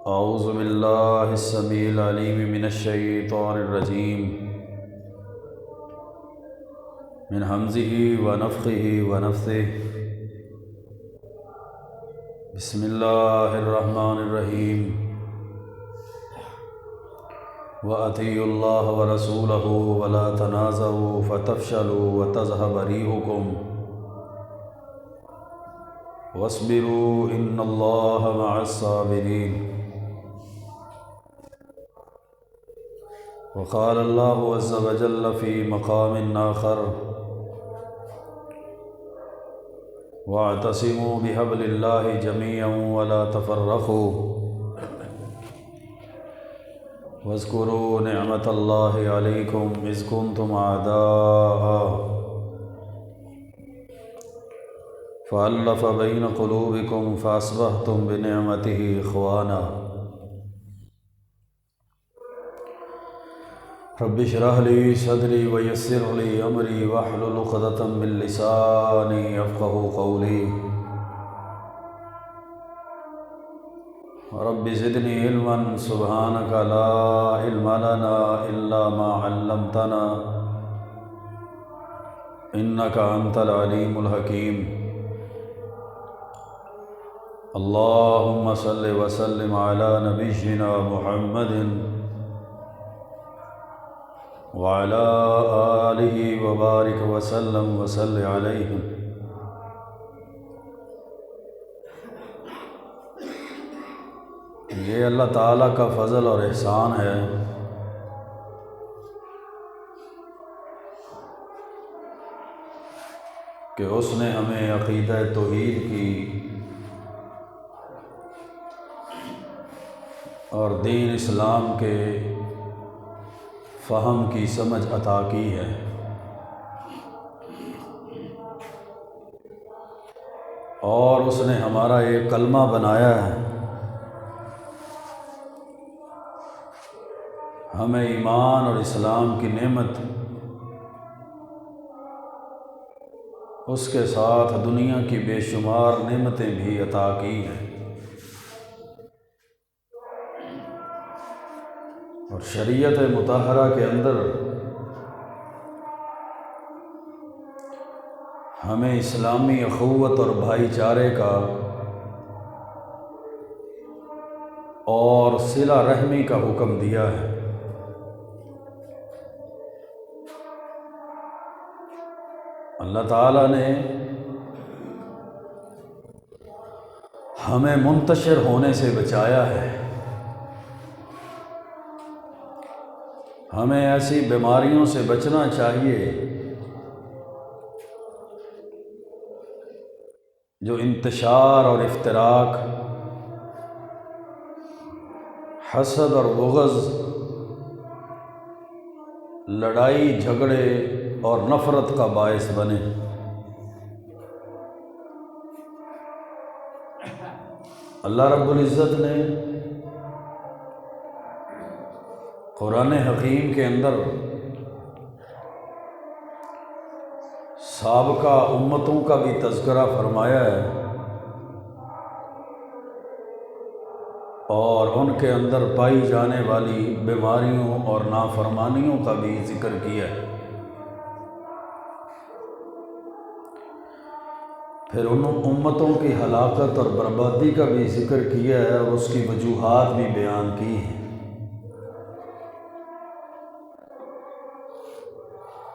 اعوذ باللہ السمیع العلیم من الشیطان الرجیم من حمزہ ونفخہ ونفثہ بسم اللہ الرحمن الرحیم وَأَطِیعُوا اللَّهَ وَرَسُولَهُ وَلَا تَنَازَعُوا فَتَفْشَلُوا وَتَذْهَبَ رِيحُكُمْ وَاصْبِرُوا إِنَّ اللَّهَ مَعَ الصَّابِرِينَ وقال الله عز وجل في مقام آخر واعتصموا بحبل الله جميعا ولا تفرقوا واذكروا نعمة الله عليكم إذ كنتم أعداء فألف بين قلوبكم فأصبحتم بنعمته إخوانا رب اشرح لي صدري ويسر لي أمري واحلل عقدة من لساني يفقهوا قولي رب زدني علما سبحانك لا علم لنا إلا ما علمتنا إنك أنت العليم الحكيم اللهم صل وسلم على نبينا محمد وعلى آلہ وبارک وسلم وصلی علیہ۔ یہ اللہ تعالیٰ کا فضل اور احسان ہے کہ اس نے ہمیں عقیدہ توحید کی اور دین اسلام کے فہم کی سمجھ عطا کی ہے، اور اس نے ہمارا ایک کلمہ بنایا ہے، ہمیں ایمان اور اسلام کی نعمت اس کے ساتھ دنیا کی بے شمار نعمتیں بھی عطا کی ہیں، اور شریعت مطہرہ کے اندر ہمیں اسلامی اخوت اور بھائی چارے کا اور صلہ رحمی کا حکم دیا ہے۔ اللہ تعالیٰ نے ہمیں منتشر ہونے سے بچایا ہے، ہمیں ایسی بیماریوں سے بچنا چاہیے جو انتشار اور افتراق، حسد اور بغض، لڑائی جھگڑے اور نفرت کا باعث بنے۔ اللہ رب العزت نے قرآن حکیم کے اندر سابقہ امتوں کا بھی تذکرہ فرمایا ہے، اور ان کے اندر پائی جانے والی بیماریوں اور نافرمانیوں کا بھی ذکر کیا ہے۔ پھر ان امتوں کی ہلاکت اور بربادی کا بھی ذکر کیا ہے، اور اس کی وجوہات بھی بیان کی ہیں۔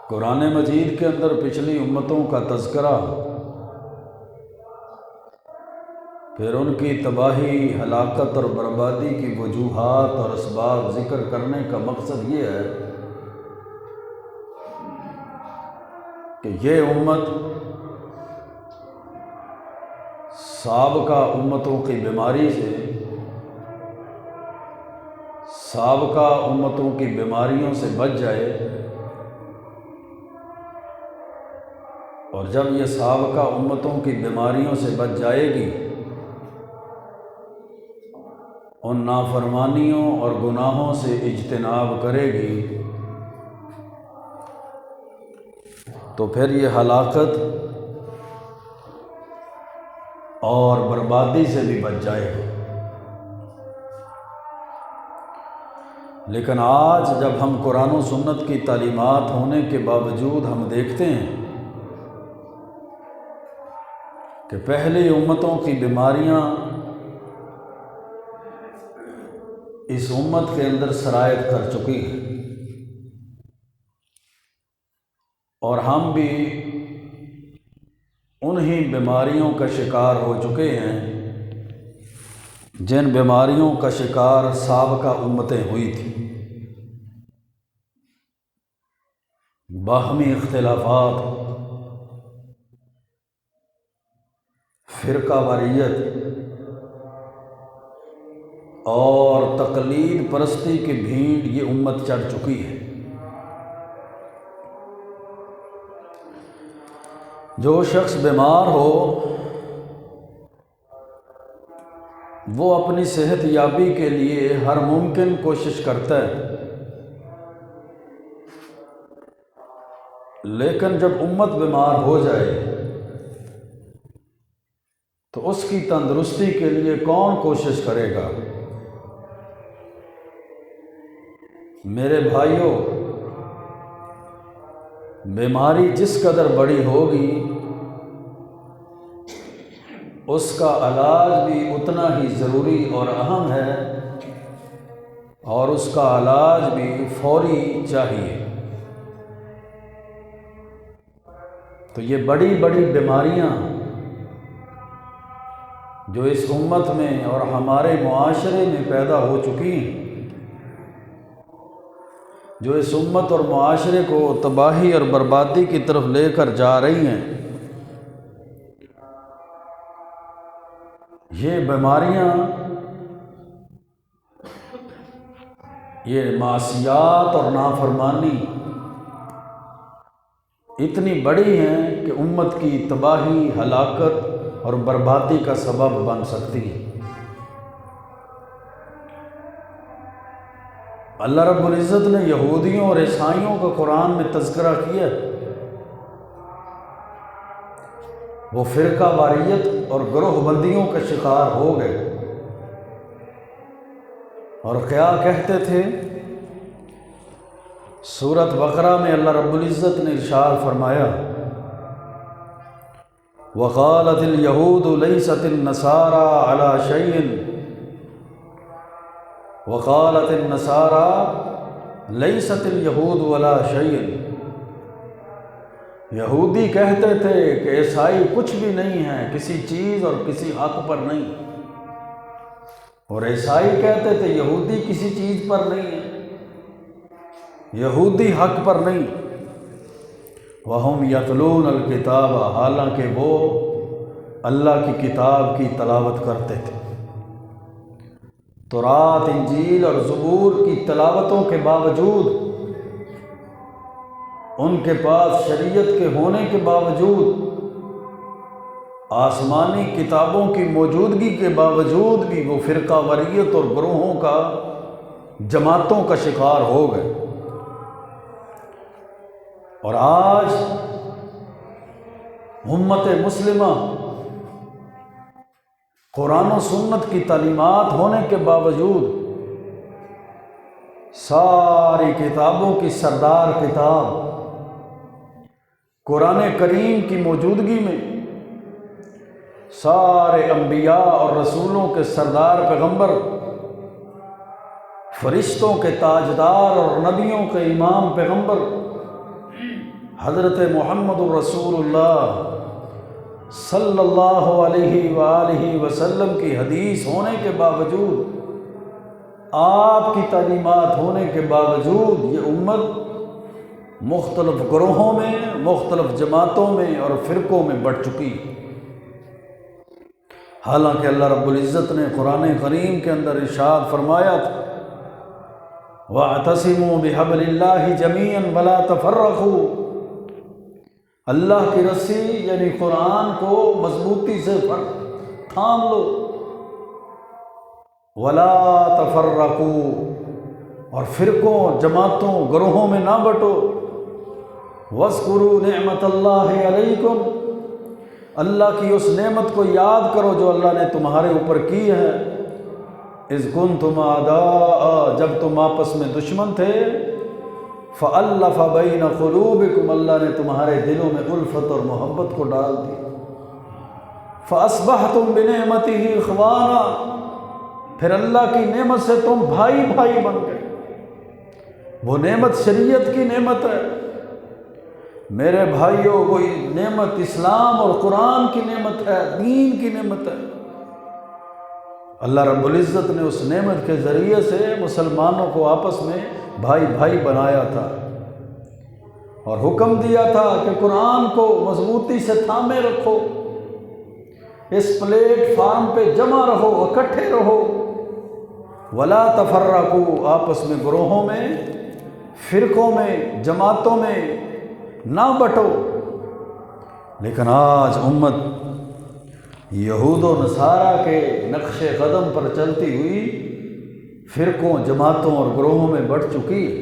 قرآن مجید کے اندر پچھلی امتوں کا تذکرہ، پھر ان کی تباہی، ہلاکت اور بربادی کی وجوہات اور اسباب ذکر کرنے کا مقصد یہ ہے کہ یہ امت سابقہ امتوں کی بیماری سے، سابقہ امتوں کی بیماریوں سے بچ جائے، اور جب یہ سابقہ امتوں کی بیماریوں سے بچ جائے گی، ان نافرمانیوں اور گناہوں سے اجتناب کرے گی، تو پھر یہ ہلاکت اور بربادی سے بھی بچ جائے گا۔ لیکن آج جب ہم قرآن و سنت کی تعلیمات ہونے کے باوجود ہم دیکھتے ہیں کہ پہلی امتوں کی بیماریاں اس امت کے اندر سرایت کر چکی ہیں، اور ہم بھی انہی بیماریوں کا شکار ہو چکے ہیں جن بیماریوں کا شکار سابقہ امتیں ہوئی تھیں۔ باہمی اختلافات، فرقہ واریت اور تقلید پرستی کی بھیڑ یہ امت چڑھ چکی ہے۔ جو شخص بیمار ہو وہ اپنی صحت یابی کے لیے ہر ممکن کوشش کرتا ہے، لیکن جب امت بیمار ہو جائے تو اس کی تندرستی کے لیے کون کوشش کرے گا؟ میرے بھائیوں، بیماری جس قدر بڑی ہوگی اس کا علاج بھی اتنا ہی ضروری اور اہم ہے، اور اس کا علاج بھی فوری چاہیے۔ تو یہ بڑی بڑی بیماریاں جو اس امت میں اور ہمارے معاشرے میں پیدا ہو چکی ہیں، جو اس امت اور معاشرے کو تباہی اور بربادی کی طرف لے کر جا رہی ہیں، یہ بیماریاں، یہ معصیات اور نافرمانی اتنی بڑی ہیں کہ امت کی تباہی، ہلاکت اور بربادی کا سبب بن سکتی ہے۔ اللہ رب العزت نے یہودیوں اور عیسائیوں کا قرآن میں تذکرہ کیا، وہ فرقہ واریت اور گروہ بندیوں کا شکار ہو گئے، اور کیا کہتے تھے؟ سورۃ بقرہ میں اللہ رب العزت نے ارشاد فرمایا، وقالت اليہود لیست النصارى على شیء وقالت النصارى لیست اليہود ولا شیء۔ یہودی کہتے تھے کہ عیسائی کچھ بھی نہیں ہیں، کسی چیز اور کسی حق پر نہیں، اور عیسائی کہتے تھے یہودی کسی چیز پر نہیں ہے، یہودی حق پر نہیں۔ وَهُمْ يَتْلُونَ الْكِتَابَ، حالانکہ وہ اللہ کی کتاب کی تلاوت کرتے تھے۔ تورات، انجیل اور زبور کی تلاوتوں کے باوجود، ان کے پاس شریعت کے ہونے کے باوجود، آسمانی کتابوں کی موجودگی کے باوجود بھی وہ فرقہ واریت اور گروہوں کا، جماعتوں کا شکار ہو گئے۔ اور آج امت مسلمہ قرآن و سنت کی تعلیمات ہونے کے باوجود ساری کتابوں کی سردار کتاب قرآن کریم کی موجودگی میں، سارے انبیاء اور رسولوں کے سردار پیغمبر، فرشتوں کے تاجدار اور نبیوں کے امام پیغمبر حضرت محمد الرسول اللہ صلی اللہ علیہ وآلہ وسلم کی حدیث ہونے کے باوجود، آپ کی تعلیمات ہونے کے باوجود، یہ امت مختلف گروہوں میں، مختلف جماعتوں میں اور فرقوں میں بٹ چکی۔ حالانکہ اللہ رب العزت نے قرآن کریم کے اندر ارشاد فرمایا تھا، وَاعْتَصِمُوا بِحَبْلِ اللَّهِ جَمِيعًا وَلَا تَفَرَّقُوا، اللہ کی رسی یعنی قرآن کو مضبوطی سے تھام لو، وَلَا تَفَرَّقُوا، اور فرقوں، جماعتوں، گروہوں میں نہ بٹو۔ وَاذْكُرُوا نِعْمَةَ اللَّهِ عَلَيْكُمْ، اللہ کی اس نعمت کو یاد کرو جو اللہ نے تمہارے اوپر کی ہے۔ اذ کنتم اعداء، جب تم آپس میں دشمن تھے، فألف بین قلوبکم، اللہ نے تمہارے دلوں میں الفت اور محبت کو ڈال دی، فأصبحتم بنعمتہ اخوانا، پھر اللہ کی نعمت سے تم بھائی بھائی بن گئے۔ وہ نعمت شریعت کی نعمت ہے میرے بھائیوں، وہ نعمت اسلام اور قرآن کی نعمت ہے، دین کی نعمت ہے۔ اللہ رب العزت نے اس نعمت کے ذریعے سے مسلمانوں کو آپس میں بھائی بھائی بنایا تھا، اور حکم دیا تھا کہ قرآن کو مضبوطی سے تھامے رکھو، اس پلیٹ فارم پہ جمع رہو، اکٹھے رہو، ولا تفرقوا، آپس میں گروہوں میں، فرقوں میں، جماعتوں میں نہ بٹو۔ لیکن آج امت یہود و نصارہ کے نقش قدم پر چلتی ہوئی فرقوں، جماعتوں اور گروہوں میں بٹ چکی ہے۔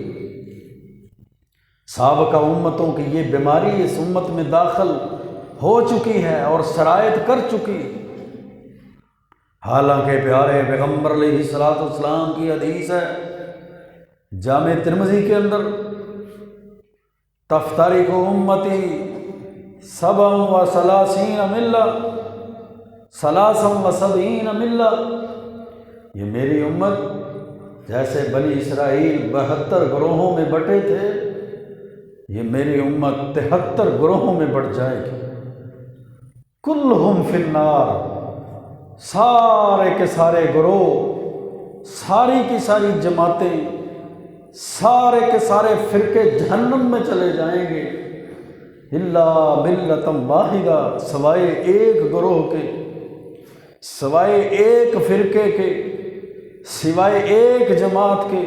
سابقہ امتوں کی یہ بیماری اس امت میں داخل ہو چکی ہے اور سرایت کر چکی ہے۔ حالانکہ پیارے پیغمبر علیہ الصلوۃ والسلام کی حدیث ہے جامع ترمذی کے اندر، تفترق امتی 37 ملہ 73 ملہ، یہ میری امت جیسے بنی اسرائیل 72 گروہوں میں بٹے تھے، یہ میری امت 73 گروہوں میں بٹ جائے گی۔ کلہم فی النار، سارے کے سارے گروہ، ساری کی ساری جماعتیں، سارے کے سارے فرقے جہنم میں چلے جائیں گے، الا ملۃ واحدہ، سوائے ایک گروہ کے، سوائے ایک فرقے کے، سوائے ایک جماعت کے۔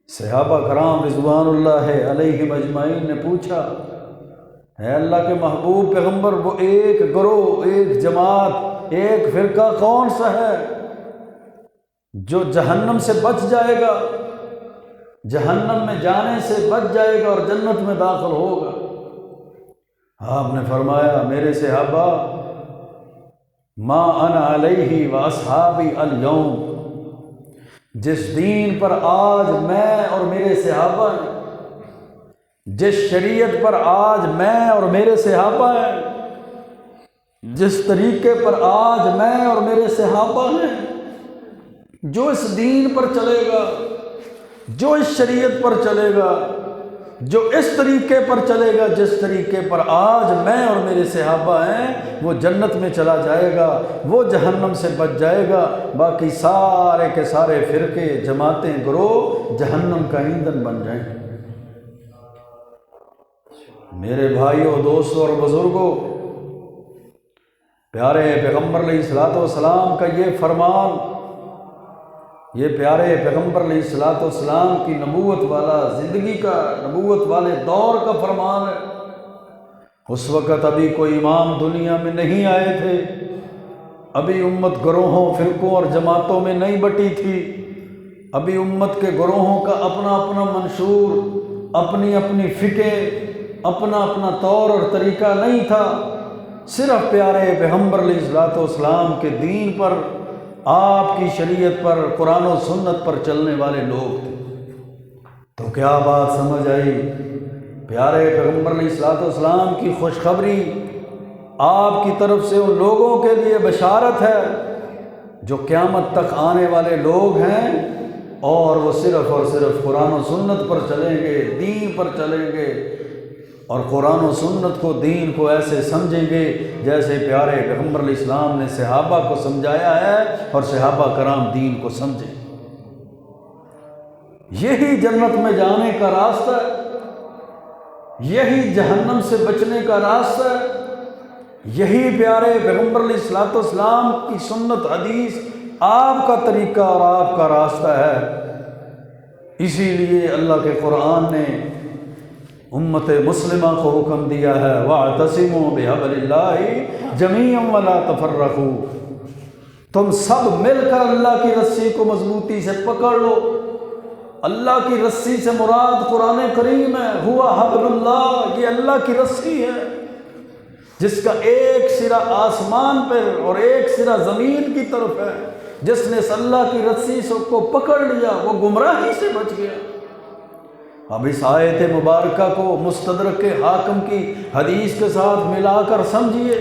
صحابہ کرام رضوان اللہ علیہم اجمعین نے پوچھا، اے اللہ کے محبوب پیغمبر، وہ ایک گروہ، ایک جماعت، ایک فرقہ کون سا ہے جو جہنم سے بچ جائے گا، جہنم میں جانے سے بچ جائے گا اور جنت میں داخل ہوگا؟ آپ نے فرمایا، میرے صحابہ، ما انا علیہ و اصحابی اليوم، جس دین پر آج میں اور میرے صحابہ ہیں، جس شریعت پر آج میں اور میرے صحابہ ہیں، جس طریقے پر آج میں اور میرے صحابہ ہیں، جو اس دین پر چلے گا، جو اس شریعت پر چلے گا، جو اس طریقے پر چلے گا جس طریقے پر آج میں اور میرے صحابہ ہیں، وہ جنت میں چلا جائے گا، وہ جہنم سے بچ جائے گا، باقی سارے کے سارے فرقے، جماعتیں، گروہ جہنم کا ایندھن بن جائیں گے۔ میرے بھائیوں، دوستوں اور بزرگوں، پیارے پیغمبر علیہ الصلوۃ والسلام کا یہ فرمان، یہ پیارے پیغمبر علیہ الصلوۃ والسلام کی نبوت والا زندگی کا، نبوت والے دور کا فرمان ہے۔ اس وقت ابھی کوئی امام دنیا میں نہیں آئے تھے، ابھی امت گروہوں، فرقوں اور جماعتوں میں نہیں بٹی تھی، ابھی امت کے گروہوں کا اپنا اپنا منشور، اپنی اپنی فکر، اپنا اپنا طور اور طریقہ نہیں تھا۔ صرف پیارے پیغمبر علیہ الصلوۃ والسلام کے دین پر، آپ کی شریعت پر، قرآن و سنت پر چلنے والے لوگ تھے۔ تو کیا بات سمجھ آئی؟ پیارے پیغمبر علیہ الصلوۃ والسلام کی خوشخبری آپ کی طرف سے ان لوگوں کے لیے بشارت ہے جو قیامت تک آنے والے لوگ ہیں، اور وہ صرف اور صرف قرآن و سنت پر چلیں گے، دین پر چلیں گے، اور قرآن و سنت کو، دین کو ایسے سمجھیں گے جیسے پیارے پیغمبر علیہ السلام نے صحابہ کو سمجھایا ہے، اور صحابہ کرام دین کو سمجھیں۔ یہی جنت میں جانے کا راستہ ہے، یہی جہنم سے بچنے کا راستہ ہے، یہی پیارے پیغمبر علیہ الصلوۃ والسلام کی سنت، حدیث، آپ کا طریقہ اور آپ کا راستہ ہے۔ اسی لیے اللہ کے قرآن نے امت مسلمہ کو حکم دیا ہے، وَاعْتَصِمُوا بِحَبْلِ اللَّهِ جَمِيعًا وَلَا تَفَرَّقُوا، تم سب مل کر اللہ کی رسی کو مضبوطی سے پکڑ لو۔ اللہ کی رسی سے مراد قرآن کریم ہے، ہوا حبل اللہ، یہ اللہ کی رسی ہے جس کا ایک سرا آسمان پر اور ایک سرا زمین کی طرف ہے، جس نے اللہ کی رسی کو پکڑ لیا وہ گمراہی سے بچ گیا۔ اب اس آیت مبارکہ کو مستدرک کے حاکم کی حدیث کے ساتھ ملا کر سمجھیے۔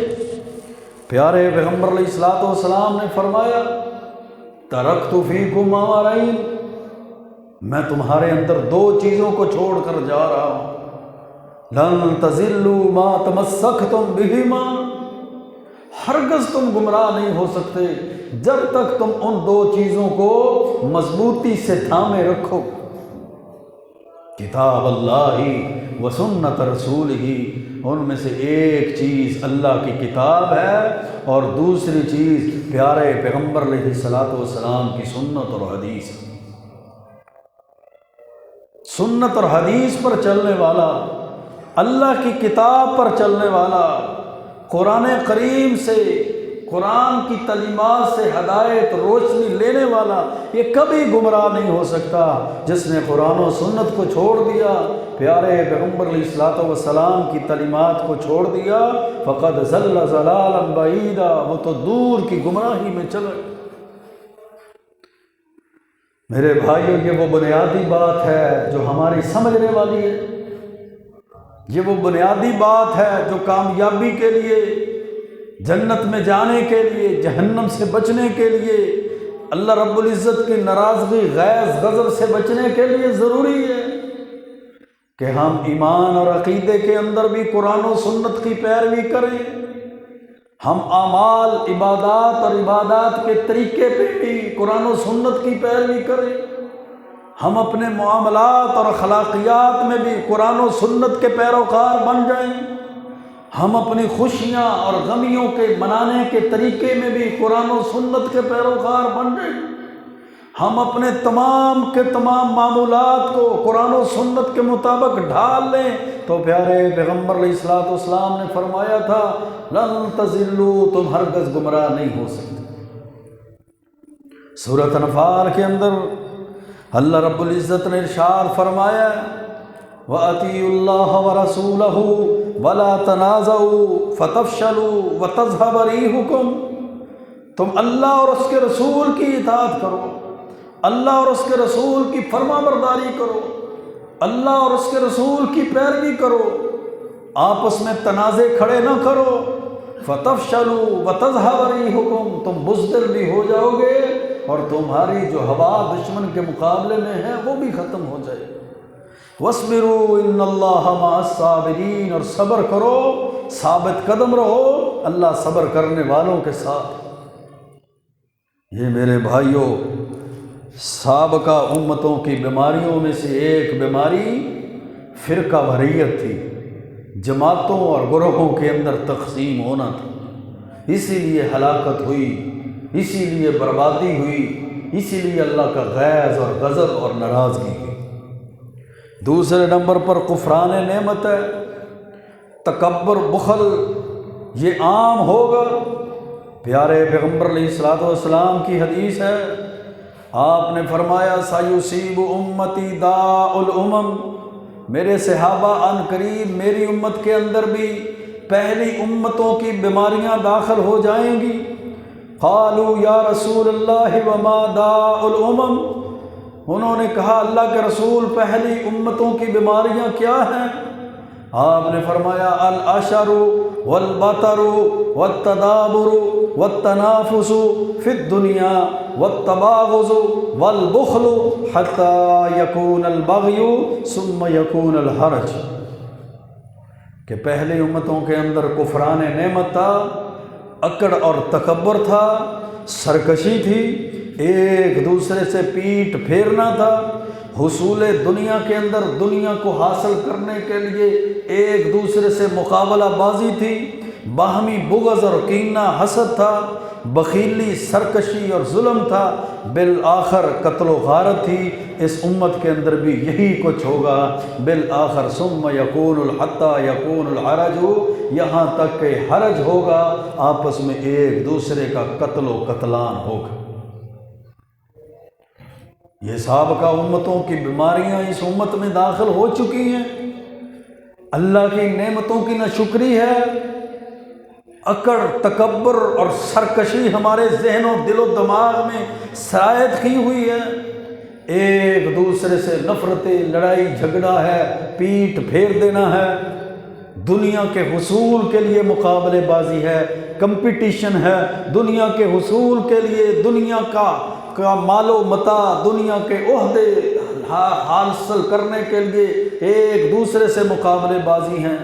پیارے پیغمبر علیہ الصلوۃ والسلام نے فرمایا ترکت فیکم امرین، میں تمہارے اندر دو چیزوں کو چھوڑ کر جا رہا ہوں، لن تضلوا ما تمسکتم بہما، ہرگز تم گمراہ نہیں ہو سکتے جب تک تم ان دو چیزوں کو مضبوطی سے تھامے رکھو، کتاب اللہ و سنت رسولہ، ان میں سے ایک چیز اللہ کی کتاب ہے اور دوسری چیز پیارے پیغمبر علیہ الصلوۃ والسلام کی سنت اور حدیث۔ سنت اور حدیث پر چلنے والا، اللہ کی کتاب پر چلنے والا، قرآن کریم سے، قرآن کی تعلیمات سے ہدایت روشنی لینے والا، یہ کبھی گمراہ نہیں ہو سکتا۔ جس نے قرآن و سنت کو چھوڑ دیا، پیارے پیغمبر علیہ الصلوۃ والسلام کی تعلیمات کو چھوڑ دیا، فقد ضل ضلالا بعیدا، وہ تو دور کی گمراہی میں چلا گیا۔ میرے بھائیوں، یہ وہ بنیادی بات ہے جو ہماری سمجھنے والی ہے، یہ وہ بنیادی بات ہے جو کامیابی کے لیے، جنت میں جانے کے لیے، جہنم سے بچنے کے لیے، اللہ رب العزت کی ناراضگی، غیظ، غضب سے بچنے کے لیے ضروری ہے کہ ہم ایمان اور عقیدے کے اندر بھی قرآن و سنت کی پیروی کریں، ہم اعمال، عبادات اور عبادات کے طریقے پہ بھی قرآن و سنت کی پیروی کریں، ہم اپنے معاملات اور اخلاقیات میں بھی قرآن و سنت کے پیروکار بن جائیں، ہم اپنی خوشیاں اور غمیوں کے منانے کے طریقے میں بھی قرآن و سنت کے پیروکار بن جائیں، ہم اپنے تمام کے تمام معمولات کو قرآن و سنت کے مطابق ڈھال لیں تو پیارے پیغمبر علیہ الصلوۃ والسلام نے فرمایا تھا لن تضلوا، تم ہرگز گمراہ نہیں ہو سکتے۔ سورۃ انفال کے اندر اللہ رب العزت نے ارشاد فرمایا وَأَطِيعُوا اللَّهَ وَرَسُولَهُ وَلَا تَنَازَعُوا فَتَفْشَلُوا وَتَذْهَبَ رِيحُكُمْ، تم اللہ اور اس کے رسول کی اطاعت کرو، اللہ اور اس کے رسول کی فرما برداری کرو، اللہ اور اس کے رسول کی پیروی کرو، آپس میں تنازع کھڑے نہ کرو، فَتَفْشَلُوا وَتَذْهَبَ رِيحُكُمْ، تم بزدل بھی ہو جاؤ گے اور تمہاری جو ہوا دشمن کے مقابلے میں ہے وہ بھی ختم ہو جائے۔ وَاصْبِرُوا إِنَّ اللَّهَ مَعَ الصَّابِرِينَ، اور صبر کرو، ثابت قدم رہو، اللہ صبر کرنے والوں کے ساتھ۔ یہ میرے بھائیوں، سابقہ امتوں کی بیماریوں میں سے ایک بیماری فرقہ واریت تھی، جماعتوں اور گروہوں کے اندر تقسیم ہونا تھا، اسی لیے ہلاکت ہوئی، اسی لیے بربادی ہوئی، اسی لیے اللہ کا غیظ اور غضب اور ناراضگی ہوئی۔ دوسرے نمبر پر کفران نعمت ہے، تکبر، بخل، یہ عام ہوگا۔ پیارے پیغمبر علیہ الصلوۃ والسلام کی حدیث ہے، آپ نے فرمایا سیصیب امتی داء الامم، میرے صحابہ ان قریب میری امت کے اندر بھی پہلی امتوں کی بیماریاں داخل ہو جائیں گی۔ قالوا یا رسول اللہ وما داء الامم، انہوں نے کہا اللہ کے رسول پہلی امتوں کی بیماریاں کیا ہیں؟ آپ نے فرمایا العشر والبطر والتدابر والتنافس فی الدنیا والتباغض والبخل حتی یکون البغی ثم یکون الحرج، کہ پہلی امتوں کے اندر کفران نعمت تھا، اکڑ اور تکبر تھا، سرکشی تھی، ایک دوسرے سے پیٹ پھیرنا تھا، حصول دنیا کے اندر دنیا کو حاصل کرنے کے لیے ایک دوسرے سے مقابلہ بازی تھی، باہمی بغض اور کینہ حسد تھا، بخیلی، سرکشی اور ظلم تھا، بالآخر قتل و غارت تھی۔ اس امت کے اندر بھی یہی کچھ ہوگا، بالآخر ثم یکون حتی یکون الحرج، یہاں تک کہ حرج ہوگا، آپس میں ایک دوسرے کا قتل و قتلان ہوگا۔ یہ سابقہ امتوں کی بیماریاں اس امت میں داخل ہو چکی ہیں، اللہ کی نعمتوں کی ناشکری ہے، اکڑ، تکبر اور سرکشی ہمارے ذہن و دل و دماغ میں سرایت کی ہوئی ہے، ایک دوسرے سے نفرتیں، لڑائی جھگڑا ہے، پیٹ پھیر دینا ہے، دنیا کے حصول کے لیے مقابلے بازی ہے، کمپٹیشن ہے، دنیا کے حصول کے لیے، دنیا کا مال و متاع، دنیا کے عہدے حاصل کرنے کے لیے ایک دوسرے سے مقابلے بازی ہیں،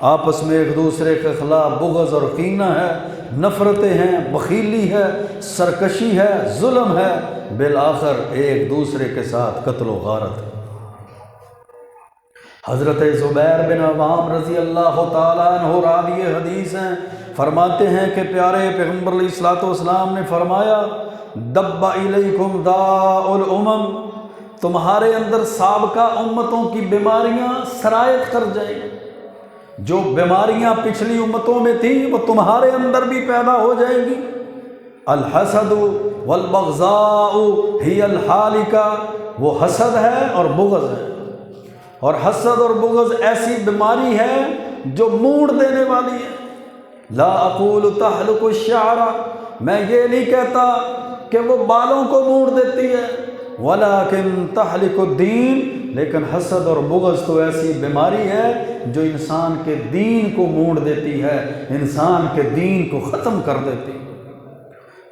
آپس میں ایک دوسرے کے خلاف بغض اور کینہ ہے، نفرتیں ہیں، بخیلی ہے، سرکشی ہے، ظلم ہے، بالآخر ایک دوسرے کے ساتھ قتل و غارت ہے۔ حضرت زبیر بن عوام رضی اللہ تعالیٰ عنہ راوی حدیث ہیں، فرماتے ہیں کہ پیارے پیغمبر علیہ الصلوۃ والسلام نے فرمایا دب الیکم داء الامم، تمہارے اندر سابقہ امتوں کی بیماریاں سرایت کر جائیں گی، جو بیماریاں پچھلی امتوں میں تھیں وہ تمہارے اندر بھی پیدا ہو جائیں گی۔ الحسد والبغضاء ہی الحالکہ، وہ حسد ہے اور بغض ہے، اور حسد اور بغض ایسی بیماری ہے جو موڑ دینے والی ہے۔ لا اقول تحلق الشعر، میں یہ نہیں کہتا کہ وہ بالوں کو موڑ دیتی ہے، ولیکن تحلق الدین، لیکن حسد اور بغض تو ایسی بیماری ہے جو انسان کے دین کو موڑ دیتی ہے، انسان کے دین کو ختم کر دیتی ہے۔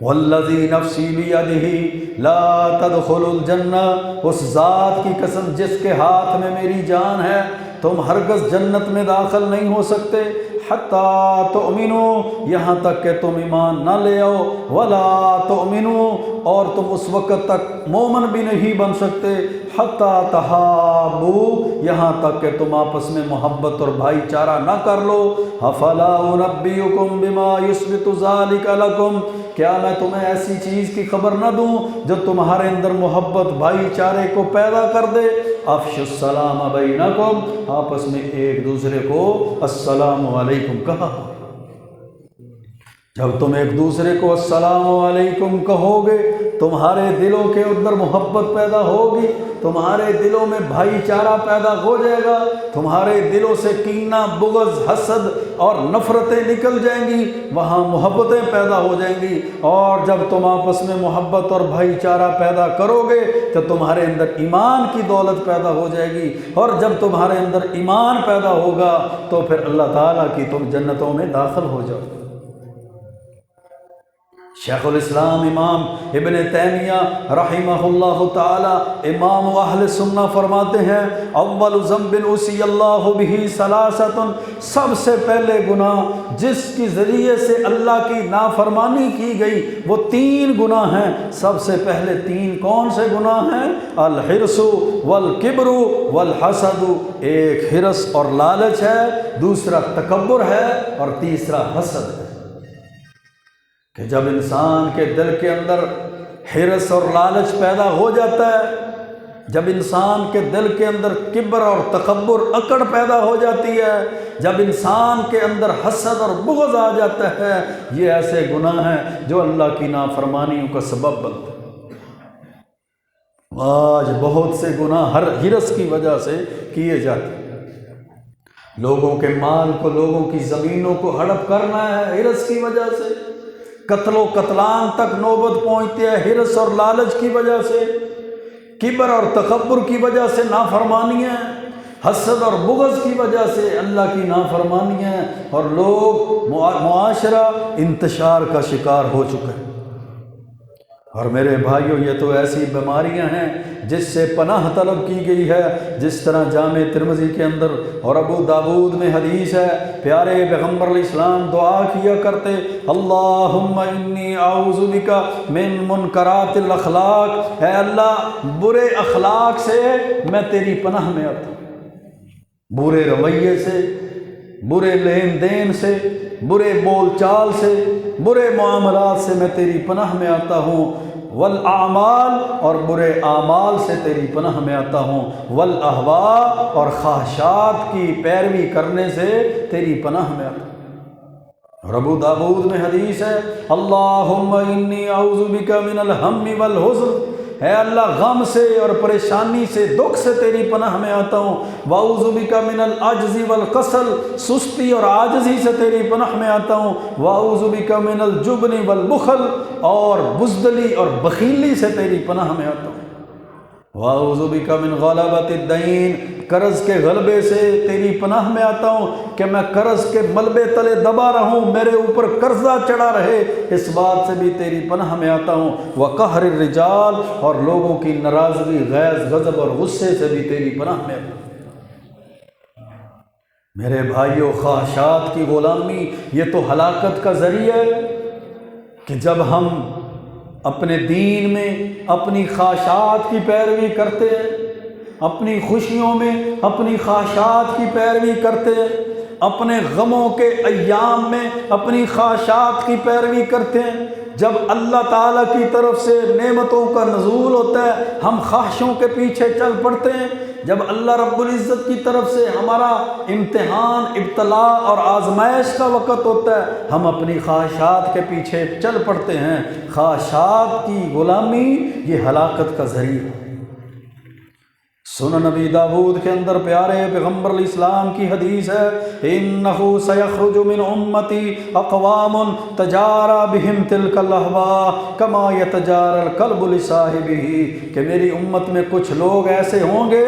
والذی نفسی بیدہ لا تدخلوا الجنہ، اس ذات کی قسم جس کے ہاتھ میں میری جان ہے، تم ہرگز جنت میں داخل نہیں ہو سکتے حتیٰ تؤمنوا، یہاں تک کہ تم ایمان نہ لے آؤ، ولا تؤمنوا، اور تم اس وقت تک مومن بھی نہیں بن سکتے حتیٰ تحابوا، یہاں تک کہ تم آپس میں محبت اور بھائی چارہ نہ کر لو۔ افلا انبئکم بما یثبت ذلک لکم، کیا میں تمہیں ایسی چیز کی خبر نہ دوں جو تمہارے اندر محبت بھائی چارے کو پیدا کر دے؟ افشوا السلام بینکم، آپس میں ایک دوسرے کو السلام علیکم کہا۔ جب تم ایک دوسرے کو السلام علیکم کہو گے، تمہارے دلوں کے اندر محبت پیدا ہوگی، تمہارے دلوں میں بھائی چارہ پیدا ہو جائے گا، تمہارے دلوں سے کینہ، بغض، حسد اور نفرتیں نکل جائیں گی، وہاں محبتیں پیدا ہو جائیں گی، اور جب تم آپس میں محبت اور بھائی چارہ پیدا کرو گے تو تمہارے اندر ایمان کی دولت پیدا ہو جائے گی، اور جب تمہارے اندر ایمان پیدا ہوگا تو پھر اللہ تعالیٰ کی تم جنتوں میں داخل ہو جاؤ۔ شیخ الاسلام امام ابن تیمیہ رحمہ اللہ تعالی، امام اہل سنہ فرماتے ہیں اول ذنب عصی اللہ بہ ثلاثۃ، سب سے پہلے گناہ جس کے ذریعے سے اللہ کی نافرمانی کی گئی وہ 3 گناہ ہیں۔ سب سے پہلے 3 کون سے گناہ ہیں؟ الحرص والکبر والحسد، ایک حرص اور لالچ ہے، دوسرا تکبر ہے، اور تیسرا حسد ہے۔ کہ جب انسان کے دل کے اندر حرص اور لالچ پیدا ہو جاتا ہے، جب انسان کے دل کے اندر کبر اور تکبر، اکڑ پیدا ہو جاتی ہے، جب انسان کے اندر حسد اور بغض آ جاتا ہے، یہ ایسے گناہ ہیں جو اللہ کی نافرمانیوں کا سبب بنتے ہیں۔ آج بہت سے گناہ حرص کی وجہ سے کیے جاتے ہیں، لوگوں کے مال کو، لوگوں کی زمینوں کو ہڑپ کرنا ہے حرص کی وجہ سے، قتل و قتلان تک نوبت پہنچتی ہے حرص اور لالچ کی وجہ سے، کبر اور تکبر کی وجہ سے نافرمانیاں، حسد اور بغض کی وجہ سے اللہ کی نافرمانیاں، اور لوگ معاشرہ انتشار کا شکار ہو چکے ہیں۔ اور میرے بھائیوں، یہ تو ایسی بیماریاں ہیں جس سے پناہ طلب کی گئی ہے، جس طرح جامع ترمذی کے اندر اور ابو داود میں حدیث ہے، پیارے پیغمبر علیہ السلام دعا کیا کرتے اللہم انی اعوذ بک من منکرات الاخلاق، اے اللہ برے اخلاق سے میں تیری پناہ میں آتا ہوں، برے رویے سے، برے لین دین سے، برے بول چال سے، برے معاملات سے میں تیری پناہ میں آتا ہوں، والاعمال، اور برے اعمال سے تیری پناہ میں آتا ہوں، والاہواء، اور خواہشات کی پیروی کرنے سے تیری پناہ میں آتا ہوں۔ اور ابو داود میں حدیث ہے اللہم انی اعوذ بک من الہم والحزن، اے اللہ غم سے اور پریشانی سے دکھ سے تیری پناہ میں آتا ہوں، واعوذ بک من العجز والکسل، سستی اور عاجزی سے تیری پناہ میں آتا ہوں، واعوذ بک من الجبن والبخل، اور بزدلی اور بخیلی سے تیری پناہ میں آتا ہوں، واعوذ بک من غلبۃ الدین، قرض کے غلبے سے تیری پناہ میں آتا ہوں کہ میں قرض کے ملبے تلے دبا رہوں، میرے اوپر قرضہ چڑھا رہے، اس بات سے بھی تیری پناہ میں آتا ہوں، وقہر الرجال، اور لوگوں کی ناراضگی، غیظ، غضب اور غصے سے بھی تیری پناہ میں آتا ہوں۔ میرے بھائیو، خواہشات کی غلامی یہ تو ہلاکت کا ذریعہ ہے کہ جب ہم اپنے دین میں اپنی خواہشات کی پیروی کرتے ہیں، اپنی خوشیوں میں اپنی خواہشات کی پیروی کرتے ہیں، اپنے غموں کے ایام میں اپنی خواہشات کی پیروی کرتے ہیں، جب اللہ تعالیٰ کی طرف سے نعمتوں کا نزول ہوتا ہے ہم خواہشوں کے پیچھے چل پڑتے ہیں، جب اللہ رب العزت کی طرف سے ہمارا امتحان، ابتلا اور آزمائش کا وقت ہوتا ہے ہم اپنی خواہشات کے پیچھے چل پڑتے ہیں۔ خواہشات کی غلامی یہ ہلاکت کا ذریعہ ہے۔ سنن نبی داود کے اندر پیارے پیغمبر علیہ السلام کی حدیث ہے، اِنَّهُ سَيَخْرُجُ مِنْ أُمَّتِي أَقْوَامٌ تَجَارَى بِهِمْ تِلْكَ الْأَهْوَاءُ كَمَا يَتَجَارَى الْكَلْبُ لِصَاحِبِهِ، کہ میری امت میں کچھ لوگ ایسے ہوں گے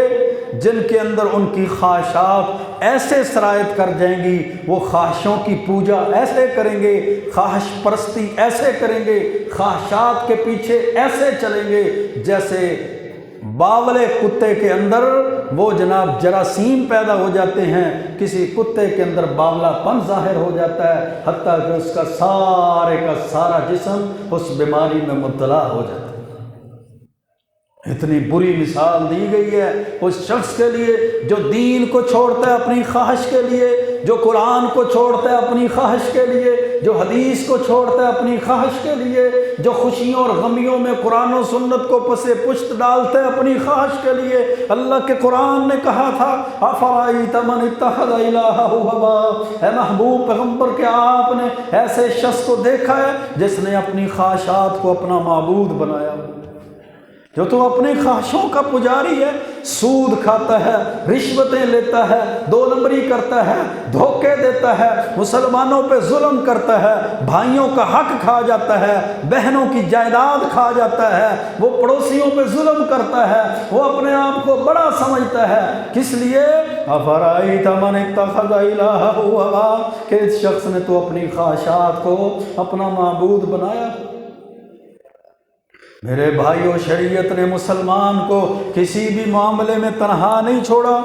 جن کے اندر ان کی خواہشات ایسے سرایت کر جائیں گی، وہ خواہشوں کی پوجا ایسے کریں گے، خواہش پرستی ایسے کریں گے، خواہشات کے پیچھے ایسے چلیں گے جیسے باولے کتے کے اندر وہ جناب جراثیم پیدا ہو جاتے ہیں، کسی کتے کے اندر باولا پن ظاہر ہو جاتا ہے، حتیٰ کہ اس کا سارے کا سارا جسم اس بیماری میں مبتلا ہو جاتا ہے۔ اتنی بری مثال دی گئی ہے اس شخص کے لیے جو دین کو چھوڑتا ہے اپنی خواہش کے لیے، جو قرآن کو چھوڑتا ہے اپنی خواہش کے لیے، جو حدیث کو چھوڑتا ہے اپنی خواہش کے لیے، جو خوشیوں اور غمیوں میں قرآن و سنت کو پسے پشت ڈالتا ہے اپنی خواہش کے لیے۔ اللہ کے قرآن نے کہا تھا افرأیت من اتخذ الہہ ہواہ، اے محبوب پیغمبر کہ آپ نے ایسے شخص کو دیکھا ہے جس نے اپنی خواہشات کو اپنا معبود بنایا، جو تو اپنی خواہشوں کا پجاری ہے، سود کھاتا ہے، رشوتیں لیتا ہے، دو نمبری کرتا ہے، دھوکے دیتا ہے، مسلمانوں پہ ظلم کرتا ہے، بھائیوں کا حق کھا جاتا ہے، بہنوں کی جائیداد کھا جاتا ہے، وہ پڑوسیوں پہ ظلم کرتا ہے، وہ اپنے آپ کو بڑا سمجھتا ہے۔ کس لیے؟ افرأیت من اتخذ الہہ ہواہ، کہ اس شخص نے تو اپنی خواہشات کو اپنا معبود بنایا۔ میرے بھائیو، شریعت نے مسلمان کو کسی بھی معاملے میں تنہا نہیں چھوڑا۔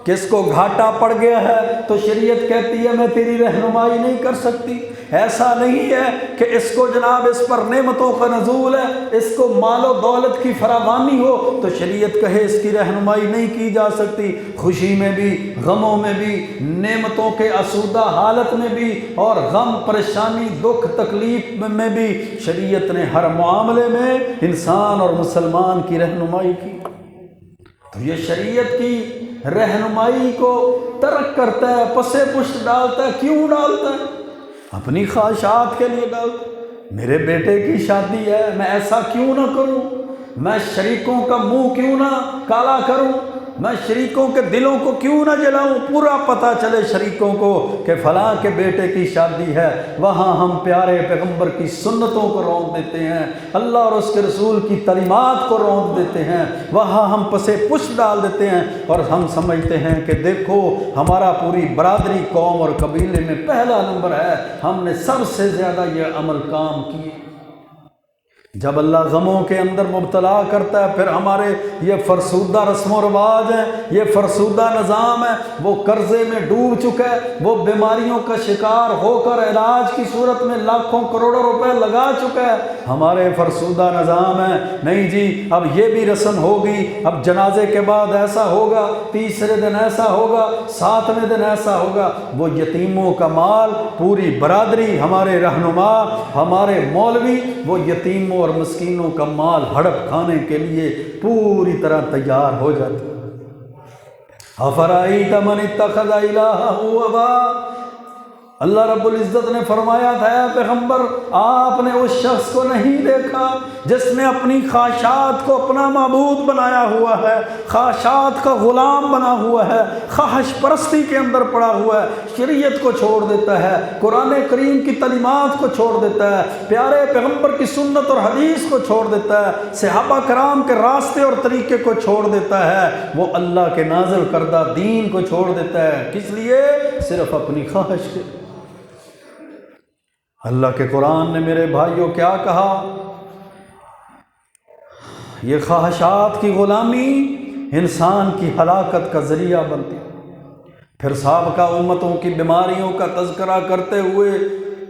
کس کو گھاٹا پڑ گیا ہے تو شریعت کہتی ہے میں تیری رہنمائی نہیں کر سکتی۔ ایسا نہیں ہے کہ اس کو جناب اس پر نعمتوں کا نزول ہے، اس کو مال و دولت کی فراوانی ہو تو شریعت کہے اس کی رہنمائی نہیں کی جا سکتی۔ خوشی میں بھی، غموں میں بھی، نعمتوں کے آسودہ حالت میں بھی، اور غم، پریشانی، دکھ، تکلیف میں بھی شریعت نے ہر معاملے میں انسان اور مسلمان کی رہنمائی کی۔ تو یہ شریعت کی رہنمائی کو ترک کرتا ہے، پسے پشت ڈالتا ہے۔ کیوں ڈالتا ہے؟ اپنی خواہشات کے لیے ڈالتا ہے۔ میرے بیٹے کی شادی ہے، میں ایسا کیوں نہ کروں، میں شریکوں کا منہ کیوں نہ کالا کروں، میں شریکوں کے دلوں کو کیوں نہ جلاؤں، پورا پتہ چلے شریکوں کو کہ فلاں کے بیٹے کی شادی ہے، وہاں ہم پیارے پیغمبر کی سنتوں کو رونق دیتے ہیں، اللہ اور اس کے رسول کی تعلیمات کو رونق دیتے ہیں، وہاں ہم پسے پشت ڈال دیتے ہیں، اور ہم سمجھتے ہیں کہ دیکھو ہمارا پوری برادری، قوم اور قبیلے میں پہلا نمبر ہے، ہم نے سب سے زیادہ یہ عمل کام کیے۔ جب اللہ غموں کے اندر مبتلا کرتا ہے پھر ہمارے یہ فرسودہ رسم و رواج ہیں، یہ فرسودہ نظام ہے، وہ قرضے میں ڈوب چکا ہے، وہ بیماریوں کا شکار ہو کر علاج کی صورت میں لاکھوں کروڑوں روپے لگا چکا ہے۔ ہمارے فرسودہ نظام ہے، نہیں جی اب یہ بھی رسم ہوگی، اب جنازے کے بعد ایسا ہوگا، تیسرے دن ایسا ہوگا، ساتویں دن ایسا ہوگا۔ وہ یتیموں کا مال، پوری برادری، ہمارے رہنما، ہمارے مولوی، وہ یتیموں اور مسکینوں کا مال ہڑپ کھانے کے لیے پوری طرح تیار ہو جاتے۔ افرأیت من اتخذ الہہ ہواہ، اللہ رب العزت نے فرمایا تھا اے پیغمبر آپ نے اس شخص کو نہیں دیکھا جس نے اپنی خواہشات کو اپنا معبود بنایا ہوا ہے، خواہشات کا غلام بنا ہوا ہے، خواہش پرستی کے اندر پڑا ہوا ہے، شریعت کو چھوڑ دیتا ہے، قرآن کریم کی تعلیمات کو چھوڑ دیتا ہے، پیارے پیغمبر کی سنت اور حدیث کو چھوڑ دیتا ہے، صحابہ کرام کے راستے اور طریقے کو چھوڑ دیتا ہے، وہ اللہ کے نازل کردہ دین کو چھوڑ دیتا ہے۔ کس لیے؟ صرف اپنی خواہش کے۔ اللہ کے قرآن نے میرے بھائیوں کیا کہا؟ یہ خواہشات کی غلامی انسان کی ہلاکت کا ذریعہ بنتی۔ پھر سابقہ امتوں کی بیماریوں کا تذکرہ کرتے ہوئے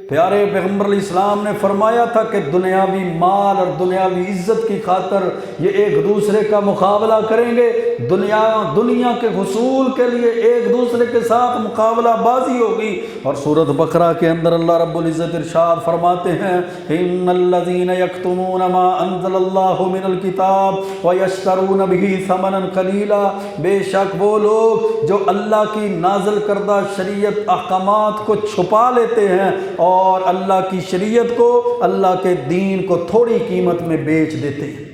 پیارے پیغمبر علیہ السلام نے فرمایا تھا کہ دنیاوی مال اور دنیاوی عزت کی خاطر یہ ایک دوسرے کا مقابلہ کریں گے، دنیا کے حصول کے لیے ایک دوسرے کے ساتھ مقابلہ بازی ہوگی۔ اور سورۃ بقرہ کے اندر اللہ رب العزت ارشاد فرماتے ہیں ان الذین یکتمون ما انزل اللہ من الکتاب ویشترون بہ ثمنا قلیلا، بے شک وہ لوگ جو اللہ کی نازل کردہ شریعت احکامات کو چھپا لیتے ہیں اور اللہ کی شریعت کو، اللہ کے دین کو تھوڑی قیمت میں بیچ دیتے ہیں۔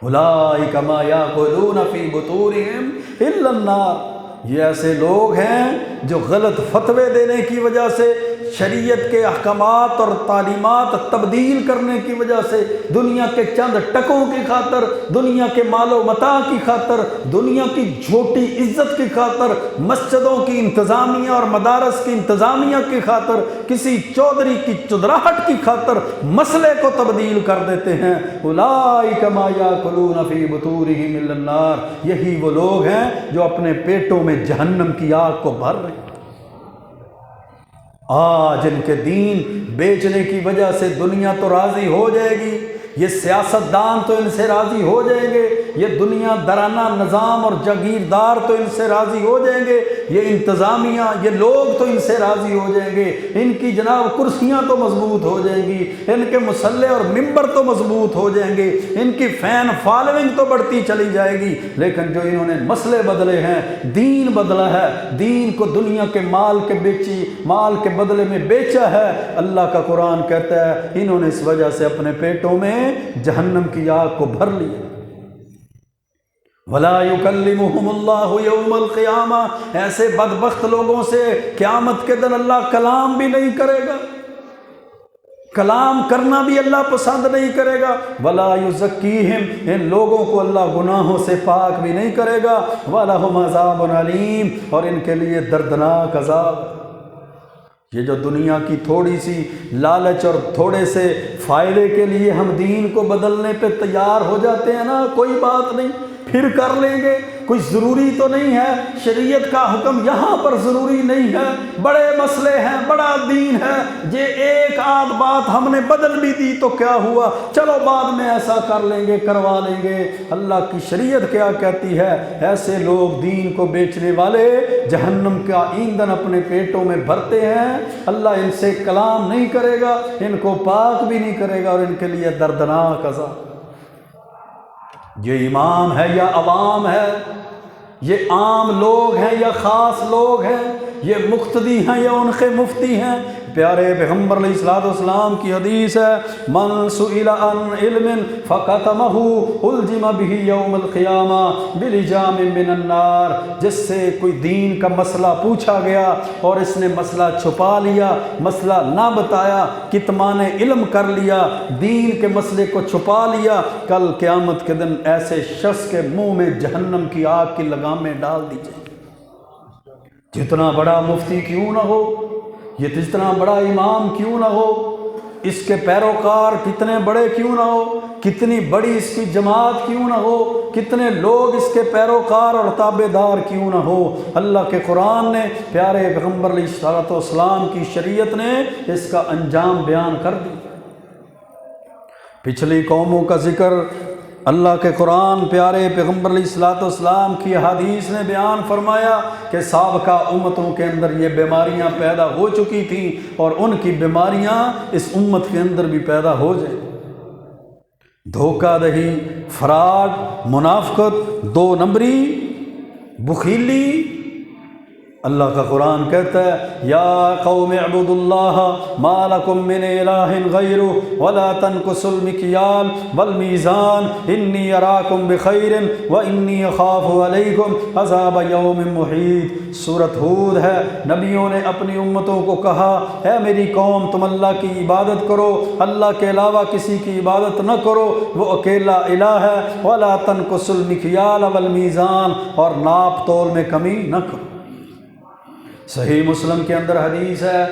اولئک ما یاکلون فی بطونہم الا النار، یہ ایسے لوگ ہیں جو غلط فتوے دینے کی وجہ سے، شریعت کے احکامات اور تعلیمات تبدیل کرنے کی وجہ سے، دنیا کے چند ٹکوں کی خاطر، دنیا کے مال و متاع کی خاطر، دنیا کی جھوٹی عزت کی خاطر، مسجدوں کی انتظامیہ اور مدارس کی انتظامیہ کی خاطر، کسی چودھری کی چودراہٹ کی خاطر مسئلے کو تبدیل کر دیتے ہیں۔ اولئک ما یاکلون فی بطونہم الا النار، یہی وہ لوگ ہیں جو اپنے پیٹوں میں جہنم کی آگ کو بھر رہے ہیں۔ آج ان کے دین بیچنے کی وجہ سے دنیا تو راضی ہو جائے گی، یہ سیاستدان تو ان سے راضی ہو جائیں گے، یہ دنیا درانہ نظام اور جاگیردار تو ان سے راضی ہو جائیں گے، یہ انتظامیہ، یہ لوگ تو ان سے راضی ہو جائیں گے، ان کی جناب کرسیاں تو مضبوط ہو جائیں گی، ان کے مصلے اور ممبر تو مضبوط ہو جائیں گے، ان کی فین فالوئنگ تو بڑھتی چلی جائے گی، لیکن جو انہوں نے مسئلے بدلے ہیں، دین بدلا ہے، دین کو دنیا کے مال کے بدلے میں بیچا ہے، اللہ کا قرآن کہتا ہے انہوں نے اس وجہ سے اپنے پیٹوں میں جہنم کی آگ کو بھر لیا۔ وَلَا يُكَلِّمُهُمُ اللَّهُ يَوْمَ الْقِيَامَةِ، ایسے بدبخت لوگوں سے قیامت کے دن اللہ کلام بھی نہیں کرے گا، کلام کرنا بھی اللہ پسند نہیں کرے گا۔ وَلَا يُزَكِّيهِمْ، ان لوگوں کو اللہ گناہوں سے پاک بھی نہیں کرے گا۔ وَلَهُمْ عَذَابٌ عَلِيمٌ، اور ان کے لیے دردناک عذاب۔ یہ جو دنیا کی تھوڑی سی لالچ اور تھوڑے سے فائدے کے لیے ہم دین کو بدلنے پہ تیار ہو جاتے ہیں نا، کوئی بات نہیں، پھر کر لیں گے، کوئی ضروری تو نہیں ہے، شریعت کا حکم یہاں پر ضروری نہیں ہے، بڑے مسئلے ہیں، بڑا دین ہے، یہ ایک آدھ بات ہم نے بدل بھی دی تو کیا ہوا، چلو بعد میں ایسا کر لیں گے، کروا لیں گے۔ اللہ کی شریعت کیا کہتی ہے؟ ایسے لوگ دین کو بیچنے والے جہنم کا ایندھن اپنے پیٹوں میں بھرتے ہیں، اللہ ان سے کلام نہیں کرے گا، ان کو پاک بھی نہیں کرے گا، اور ان کے لیے دردناک عذاب۔ یہ امام ہے یا عوام ہے، یہ عام لوگ ہیں یا خاص لوگ ہیں، یہ مقتدی ہیں یا ان کے مفتی ہیں؟ پیارے پیغمبر علیہ السلام کی حدیث ہے من سئل عن علم فکتمہ الزم بہ یوم القیامہ بلجام من النار، جس سے کوئی دین کا مسئلہ پوچھا گیا اور اس نے مسئلہ چھپا لیا، مسئلہ نہ بتایا، کتمان علم کر لیا، دین کے مسئلے کو چھپا لیا، کل قیامت کے دن ایسے شخص کے منہ میں جہنم کی آگ کی لگامیں ڈال دی جائیں۔ جتنا بڑا مفتی کیوں نہ ہو، یہ جتنا بڑا امام کیوں نہ ہو، اس کے پیروکار کتنے بڑے کیوں نہ ہو، کتنی بڑی اس کی جماعت کیوں نہ ہو، کتنے لوگ اس کے پیروکار اور تابع دار کیوں نہ ہو، اللہ کے قرآن نے، پیارے پیغمبر علیہ السلام کی شریعت نے اس کا انجام بیان کر دیا۔ پچھلی قوموں کا ذکر اللہ کے قرآن، پیارے پیغمبر علیہ السلام کی حدیث نے بیان فرمایا کہ سابقہ امتوں کے اندر یہ بیماریاں پیدا ہو چکی تھیں اور ان کی بیماریاں اس امت کے اندر بھی پیدا ہو جائیں۔ دھوکہ دہی، فراڈ، منافقت، دو نمبری، بخیلی اللہ کا قرآن کہتا ہے یا قوم اعبدوا اللہ ما لکم من الہ غیرہ ولا تنقصوا المکیال والمیزان انی اراکم بخیر وانی اخاف علیکم عذاب یوم محیط۔ سورۃ ہود ہے۔ نبیوں نے اپنی امتوں کو کہا اے میری قوم تم اللہ کی عبادت کرو، اللہ کے علاوہ کسی کی عبادت نہ کرو، وہ اکیلا الہ ہے، ولا تنقصوا المکیال والمیزان، اور ناپ تول میں کمی نہ کرو۔ صحیح مسلم کے اندر حدیث ہے،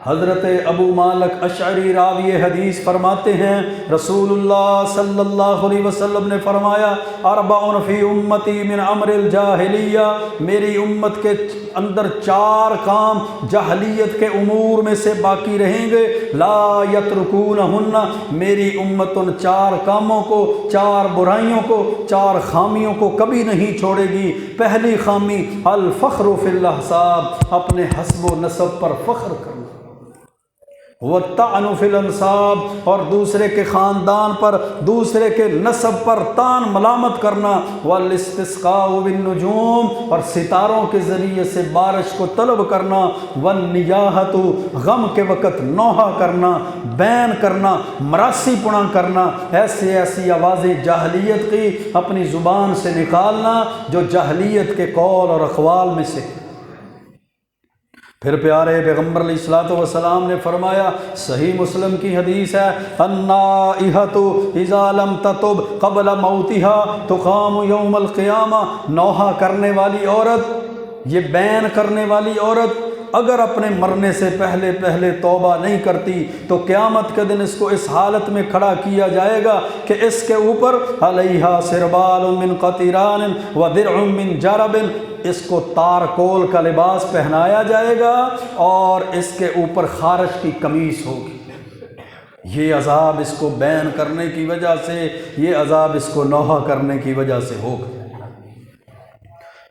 حضرت ابو مالک اشعری راوی حدیث فرماتے ہیں رسول اللہ صلی اللہ علیہ وسلم نے فرمایا اربع فی امتی من امر الجاہلیہ، میری امت کے اندر 4 کام جاہلیت کے امور میں سے باقی رہیں گے، لا یترکونہن، میری امت ان 4 کاموں کو، 4 برائیوں کو، 4 خامیوں کو کبھی نہیں چھوڑے گی۔ پہلی خامی الفخر فی الاحساب، اپنے حسب و نسب پر فخر کرنا، والطعن فی الانساب، اور دوسرے کے خاندان پر، دوسرے کے نسب پر تان ملامت کرنا، والاستسقاء بالنجوم، اور ستاروں کے ذریعے سے بارش کو طلب کرنا، والنیاحۃ، غم کے وقت نوحہ کرنا، بین کرنا، مراسی پڑا کرنا، ایسی آوازیں جاہلیت کی اپنی زبان سے نکالنا جو جاہلیت کے قول اور اقوال میں سے۔ پھر پیارے پیغمبر علیہ الصلوۃ والسلام نے فرمایا، صحیح مسلم کی حدیث ہے، النائحۃ اذا لم تتب قبل موتها تقام یوم القیامہ، نوحہ کرنے والی عورت، یہ بین کرنے والی عورت اگر اپنے مرنے سے پہلے توبہ نہیں کرتی تو قیامت کے دن اس کو اس حالت میں کھڑا کیا جائے گا کہ اس کے اوپر علیہا سربال من قطران ودرع من جرب، اس کو تارکول کا لباس پہنایا جائے گا اور اس کے اوپر خارش کی قمیص ہوگی۔ یہ عذاب اس کو بین کرنے کی وجہ سے، یہ عذاب اس کو نوحہ کرنے کی وجہ سے ہوگا۔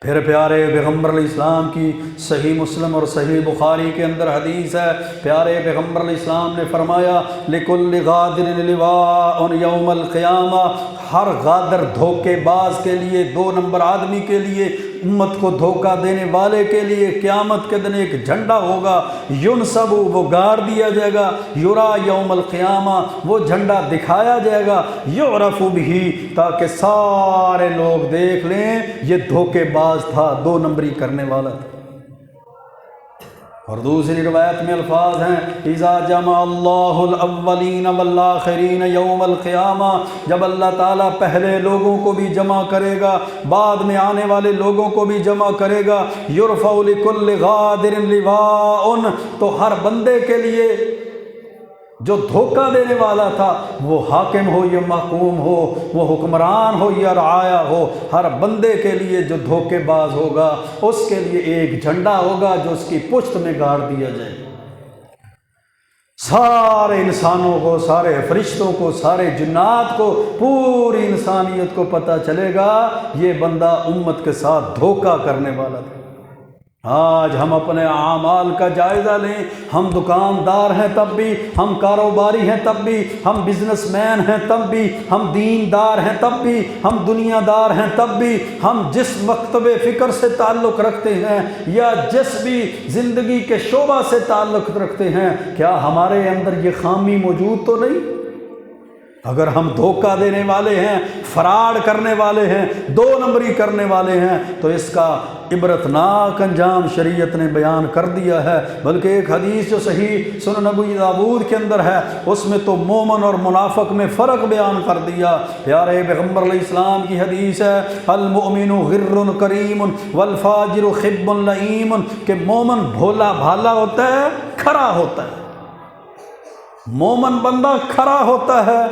پھر پیارے پیغمبر علیہ السلام کی صحیح مسلم اور صحیح بخاری کے اندر حدیث ہے، پیارے پیغمبر علیہ السلام نے فرمایا لِكُلِّ غَادِرٍ لِوَاءٌ یوم القیامہ، ہر غادر دھوکے باز کے لیے، 2 نمبر آدمی کے لیے، امت کو دھوکہ دینے والے کے لیے قیامت کے دن ایک جھنڈا ہوگا، ینصب، وہ گاڑ دیا جائے گا، یرا یوم القیامہ، وہ جھنڈا دکھایا جائے گا، یعرف بہ، تاکہ سارے لوگ دیکھ لیں یہ دھوکے باز تھا، 2 نمبری کرنے والا تھا۔ اور دوسری روایت میں الفاظ ہیں اذا جمع اللہ الاولین والآخرین یوم القیامہ، جب اللہ تعالیٰ پہلے لوگوں کو بھی جمع کرے گا، بعد میں آنے والے لوگوں کو بھی جمع کرے گا، یرفع لکل غادر لواء، تو ہر بندے کے لیے جو دھوکہ دینے والا تھا، وہ حاکم ہو یا محکوم ہو، وہ حکمران ہو یا رعایا ہو، ہر بندے کے لیے جو دھوکے باز ہوگا اس کے لیے ایک جھنڈا ہوگا جو اس کی پشت میں گاڑ دیا جائے۔ سارے انسانوں کو، سارے فرشتوں کو، سارے جنات کو، پوری انسانیت کو پتہ چلے گا یہ بندہ امت کے ساتھ دھوکہ کرنے والا تھا۔ آج ہم اپنے اعمال کا جائزہ لیں، ہم دکاندار ہیں تب بھی، ہم کاروباری ہیں تب بھی، ہم بزنس مین ہیں تب بھی، ہم دیندار ہیں تب بھی، ہم دنیا دار ہیں تب بھی، ہم جس مکتب فکر سے تعلق رکھتے ہیں یا جس بھی زندگی کے شعبہ سے تعلق رکھتے ہیں، کیا ہمارے اندر یہ خامی موجود تو نہیں؟ اگر ہم دھوکہ دینے والے ہیں، فراڈ کرنے والے ہیں، 2 نمبری کرنے والے ہیں، تو اس کا عبرتناک انجام شریعت نے بیان کر دیا ہے۔ بلکہ ایک حدیث جو صحیح سنن ابی داؤد کے اندر ہے، اس میں تو مومن اور منافق میں فرق بیان کر دیا۔ پیارے پیغمبر علیہ السلام کی حدیث ہے المؤمن غر کریم والفاجر خب لئیم، کہ مومن بھولا بھالا ہوتا ہے، کھرا ہوتا ہے، مومن بندہ کھرا ہوتا ہے،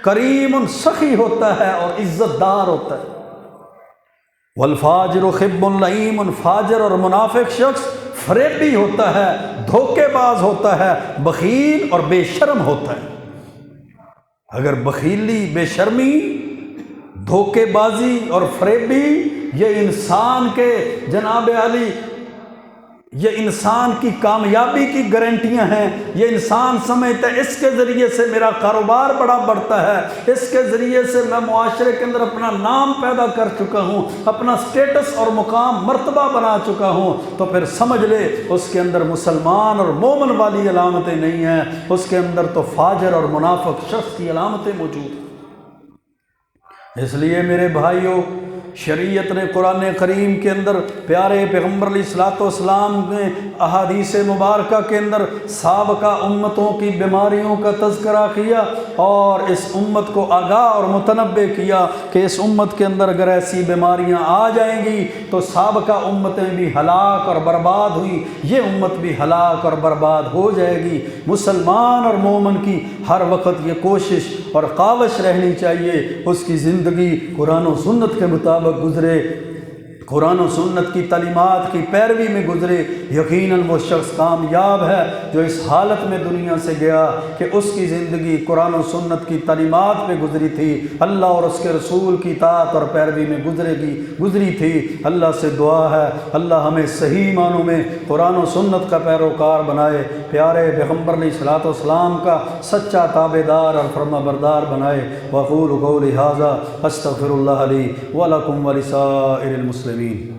کریم سخی ہوتا ہے اور عزت دار ہوتا ہے، والفاجر خب لئیم، فاجر اور منافق شخص فریبی ہوتا ہے، دھوکے باز ہوتا ہے، بخیل اور بے شرم ہوتا ہے۔ اگر بخیلی، بے شرمی، دھوکے بازی اور فریبی یہ انسان کے جناب علی یہ انسان کی کامیابی کی گارنٹیاں ہیں۔ یہ انسان سمجھتا ہے اس کے ذریعے سے میرا کاروبار بڑا بڑھتا ہے، اس کے ذریعے سے میں معاشرے کے اندر اپنا نام پیدا کر چکا ہوں، اپنا سٹیٹس اور مقام مرتبہ بنا چکا ہوں، تو پھر سمجھ لے اس کے اندر مسلمان اور مومن والی علامتیں نہیں ہیں، اس کے اندر تو فاجر اور منافق شخص کی علامتیں موجود ہیں۔ اس لیے میرے بھائیوں، شریعت نے قرآن کریم کے اندر پیارے پیغمبر علیہ الصلوۃ والسلام نے احادیث مبارکہ کے اندر سابقہ امتوں کی بیماریوں کا تذکرہ کیا اور اس امت کو آگاہ اور متنبہ کیا کہ اس امت کے اندر اگر ایسی بیماریاں آ جائیں گی تو سابقہ امتیں بھی ہلاک اور برباد ہوئی، یہ امت بھی ہلاک اور برباد ہو جائے گی۔ مسلمان اور مومن کی ہر وقت یہ کوشش اور کاوش رہنی چاہیے اس کی زندگی قرآن و سنت کے مطابق گزرے، قرآن و سنت کی تعلیمات کی پیروی میں گزرے۔ یقیناً وہ شخص کامیاب ہے جو اس حالت میں دنیا سے گیا کہ اس کی زندگی قرآن و سنت کی تعلیمات پہ گزری تھی، اللہ اور اس کے رسول کی اطاعت اور پیروی میں گزری تھی۔ اللہ سے دعا ہے اللہ ہمیں صحیح معنوں میں قرآن و سنت کا پیروکار بنائے، پیارے پیغمبر علیہ الصلوۃ والسلام کا سچا تابعدار اور فرما بردار بنائے۔ وأقول قولي هذا أستغفر الله لي ولكم ولسائر المسلمين۔